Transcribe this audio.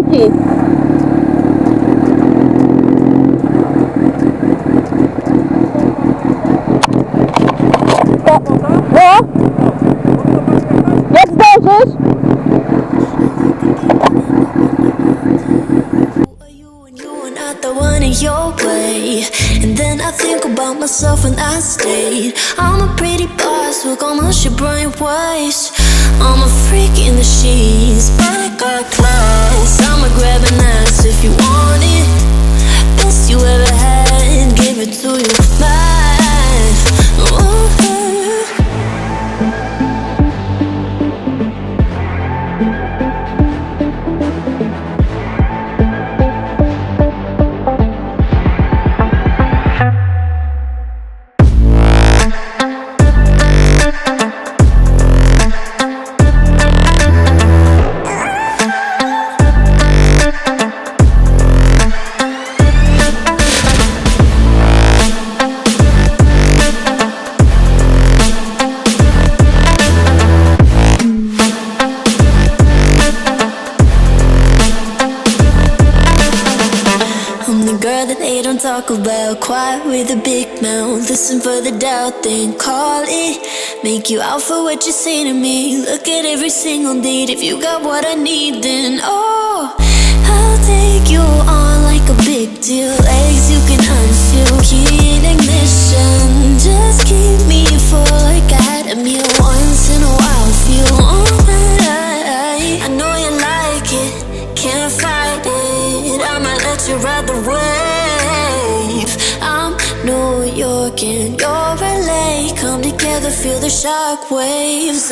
Dzięki. No? Jak zdążysz? The one in your way, and then I think about myself when I stayed. I'm a pretty boss, look almost your brain waste. I'm a freak in the sheets, but I got class. I'ma grab an ass if you want it. Best you ever had, give it to you. Talk about quiet with a big mouth. Listen for the doubt, then call it. Make you out for what you say to me. Look at every single date. If you got what I need, then oh, I'll take you on like a big deal. Legs you can unfeel, key in ignition. Just keep me full like I had a meal once in a while. Feel alright. I know you like it, can't fight it. I might let you ride the wave. I'm New York and you're LA. Come together, feel the shock waves.